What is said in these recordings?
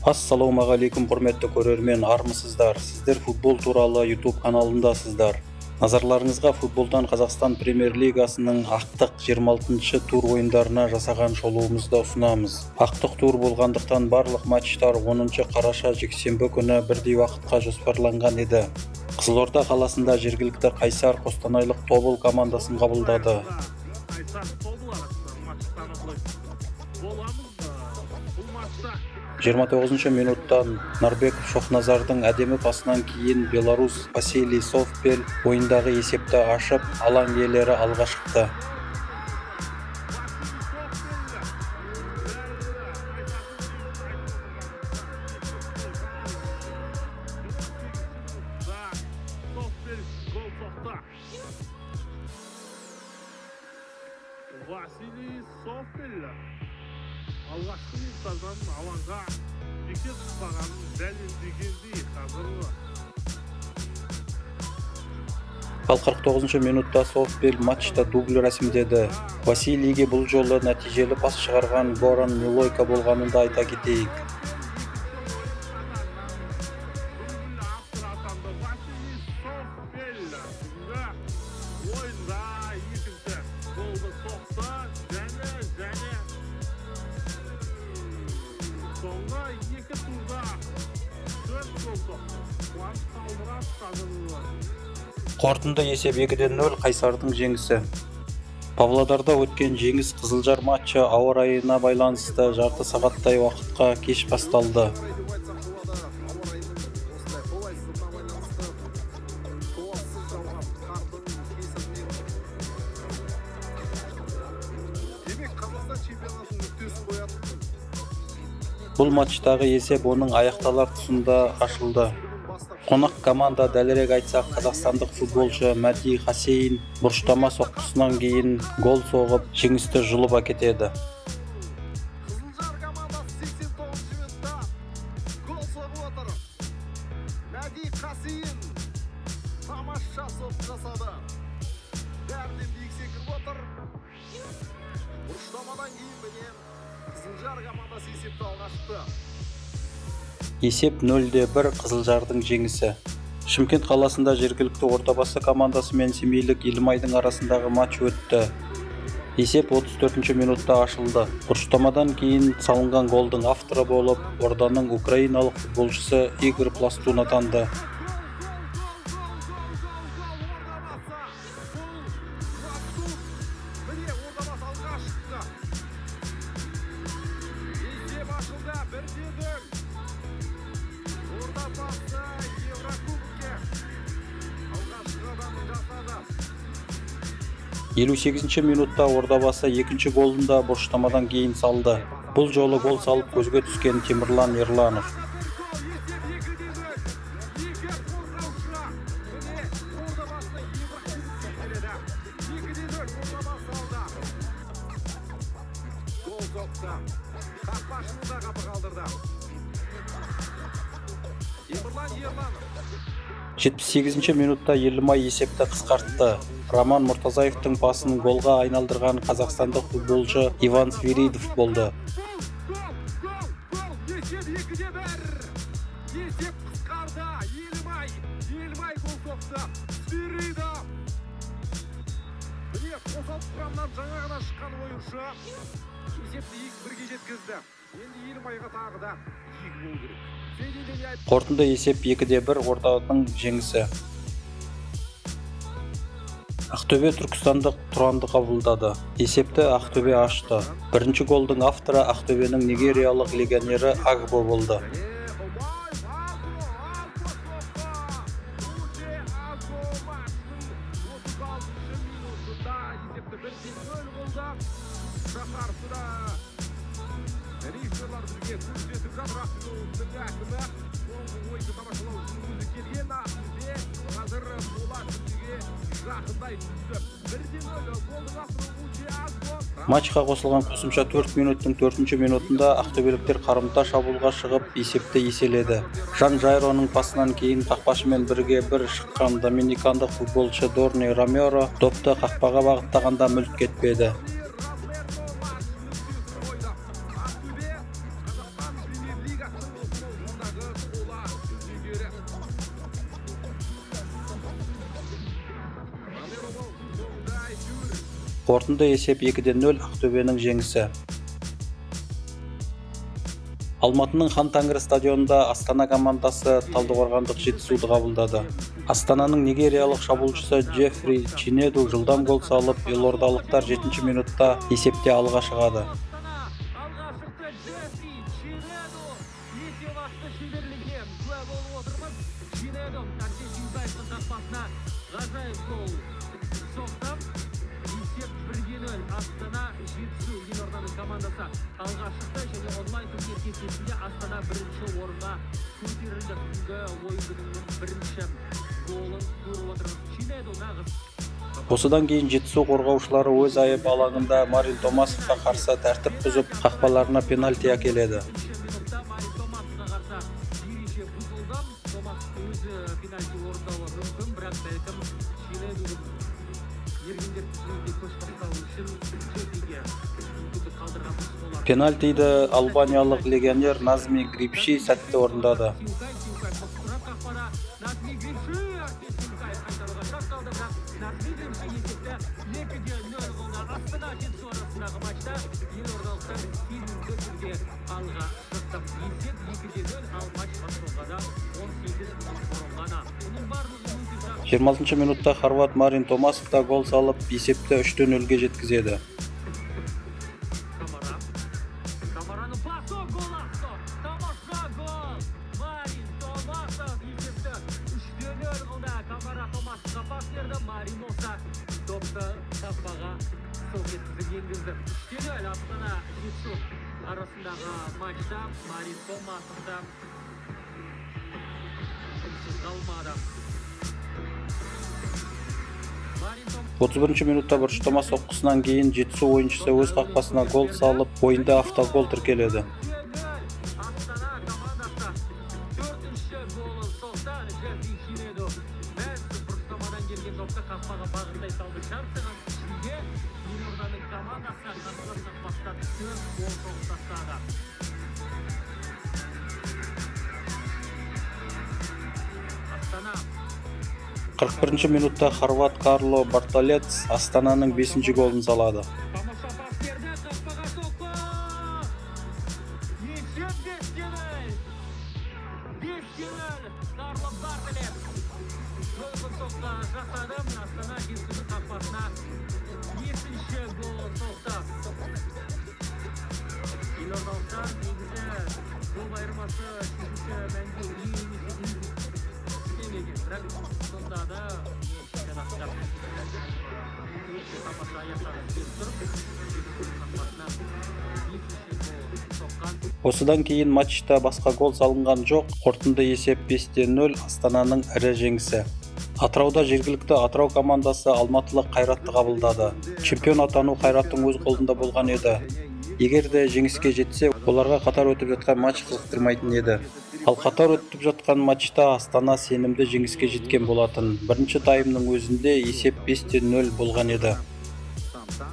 Ассалаумағалейкум құрметті көрермен, армысыздар. Сіздер футбол туралы YouTube каналындасыздар. Назарларыңызға футболдан Қазақстан Премьер-лигасының ақтық 26-шы тур ойындарына жасаған шолуымызды ұсынамыз. Ақтық тур болғандықтан барлық матчтар 10 қараша жексенбі күні бірдей уақытқа жоспарланған еді. Қызылорда қаласында жергілікті Қайсар қостанайлық Тобыл командасын қабылдады. 29 минуттан Нарбеков Шохназардың әдемі пасынан кейін Беларус Василий Совпел ойындағы есепті ашып, алаң иелері алға шықты. Василий Совпел алғашқы минуттардан алаңға жеке тұтпағанын дәлелдегендей қазір. Ал 49 минутта Совпел матчта дубль рәсімдеді. Василийге бұл жолы нәтижелі пас шығарған Горан Милойко болғанын да айта кетейік. Қорытынды есеп 2-0 Қайсардың жеңісі. Павлодарда өткен жеңіс Қызылжар матчы ауа райына байланысты жарты сағаттай уақытқа кеш басталды. Бұл матчтағы есеп оның аяқталар тұсында ашылды. Қонақ команда, дәлірек айтсақ, қазақстандық футболшы Мәди Хасейн бұрыштама соққысынан кейін гол соғып, жеңісті жұлып әкетеді. Қызылжар командасы 89 минутта гол соғып отыр. Мәди Хасейн тамаша соққы жасады. Бәрінен биік секіріп отыр. Бұрыштамадан кейін міне Қызылжар командасы есепті алға шықты. Есеп 0-1 Қызылжардың жеңісі. Шымкент қаласында жергілікті Ордабасы командасы мен семейлік Елімайдың арасындағы матч өтті. Есеп 34 минутта ашылды. Бұрыштамадан кейін салынған голдың авторы болып, Орданың украиналық футболшысы Игорь Пластун атанды. Елу 8 минутта Ордабасы екінші голын да бұрыштамадан кейін салды. Бұл жолы гол салып көзге түскен Темірлан Ерланов. Жетпіс 8 минутта Елімай есепті қысқартты. Роман Мұртазаевтың пасын голға айналдырған қазақстандық футболшы Иван Свиридов болды. Қорытынды есеп 2-1 Орданың жеңісі. Ақтөбе түркістандық Тұранды қабылдады. Есепті Ақтөбе ашты. Бірінші голдың авторы Ақтөбенің нигериялық легионері Агбо болды. Матчқа қосылған қосымша 4 минуттың 4 минутында ақтөбеліктер қарымта шабуылға шығып, есепті еселеді. Жан Жайроның пасынан кейін қақпашымен 1-1 шыққан доминикандық футболшы Дорни Ромеро допты қақпаға бағыттағанда мүлт кетпеді. Қорытынды есеп 2-0 Ақтөбенің жеңісі. Алматының Хан Тәңірі стадионында Астана командасы Талдықорғандық Жетісуды қабылдады. Астананың нигериялық шабуылшысы Джеффри Чинеду жылдам гол салып, елордалықтар 7-ші минутта есепте алға шығады. Астана Жетісу елорданың командасы алға шықты және онлайн турнир кестесінде Астана бірінші орынға көтерілді. Бүгінгі ойын күнінің бірінші голын көріп отырмыз. Чинеду нағыз. Осыдан кейін Жетісу қорғаушылары өз айып алаңында Марин Томасовқа қарсы тәртіп бұзып, қақпаларына пенальти әкеледі. Пенальтиді албаниялық легионер Назми Грипши сәтті орындады. Жиырма алтыншы минутта хорват Марин Томасов та гол салып, есепті 3-0-ге жеткізеді. Астана Жетісу арасындағы матчта Марин Томасовта қалмады. 31-ші минутта бұрыштама соққысынан кейін Жетісу ойыншысы өз қақпасына гол салып, ойында автогол тіркеледі. Астана командасы 4-ші голын соқты. Джеффри Чинеду бұрыштамадан келген допты қақпаға бағыттай салды. Шарттаған ішінде елорданың командасы қарсылас қақпаста 4 гол соғып тастады. Астана 41-ші минутта хорват Карло Бартолец Астананың 5-ші голын салады. Осыдан кейін матчта басқа гол салынған жоқ, қорытынды есеп 5-0 Астананың ірі жеңісі. Атырауда жергілікті Атырау командасы Алматылық Қайратты қабылдады. Чемпион атану Қайраттың өз қолында болған еді. Егер де жеңіске жетсе, оларға қатар өтіп жатқан матч қызықтырмайтын еді. Ал қатар өтіп жатқан матчта Астана сенімді жеңіске жеткен болатын. Бірінші таймның өзінде есеп 5-0 болған еді.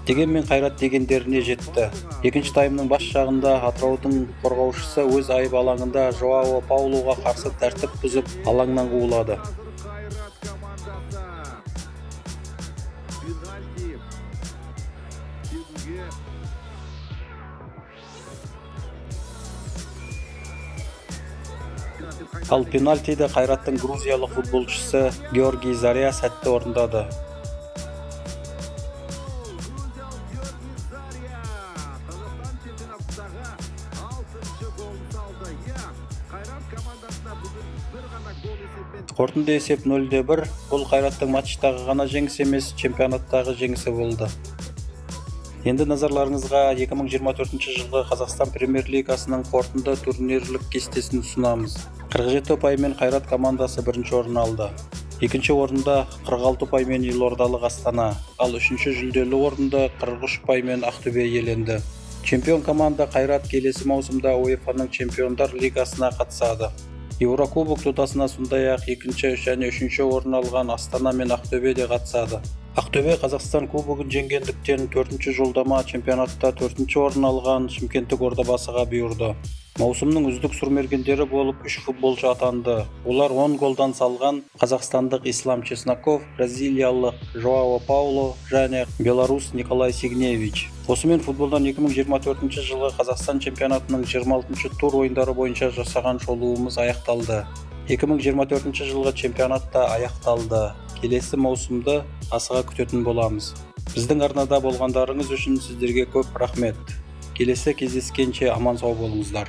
Дегенмен Қайрат дегендеріне жетті. Екінші таймның бас жағында Атыраудың қорғаушысы өз айып алаңында Жоао Паулоға қарсы тәртіп бұзып, алаңнан қуылады. Ал пенальтиді Қайраттың грузиялық футболшысы Георгий Заря сәтті орындады. Қорытынды есеп 0-1. Бұл Қайраттың матчтағы ғана жеңісі емес, чемпионаттағы жеңісі болды. Енді назарларыңызға 2024 жылғы Қазақстан Премьер-лигасының қорытынды турнирлік кестесін ұсынамыз. 47 ұпаймен Қайрат командасы бірінші орын алды. Екінші орында 46 ұпаймен елордалық Астана, ал үшінші жүлделі орында 43 ұпаймен Ақтөбе иеленді. Чемпион команда Қайрат келесі маусымда УЕФА-ның Чемпиондар лигасына қатысады. Еурокубок додасына сондай-ақ екінші және үшінші орын алған Астана мен Ақтөбе де қатысады. Ақтөбе Қазақстан кубогын жеңгендіктен 4-ші жолдама чемпионатта 4-ші орын алған Шымкенттік Ордабасыға бұйырды. Маусымның үздік сұрмергендері болып 3 футболшы атанды. Олар 10 голдан салған қазақстандық Ислам Чесноков, бразилиялық Жоао Пауло және белорус Николай Сигневич. Осымен футболдан 2024 жылғы Қазақстан чемпионатының 26 тур ойындары бойынша жасаған шолуымыз аяқталды. 2024 жылғы чемпионатта аяқталды. Келесі маусымды асыға күтетін боламыз. Біздің арнада болғандарыңыз үшін сіздерге көп рахмет. Келесі кездескенше аман сау болыңыздар.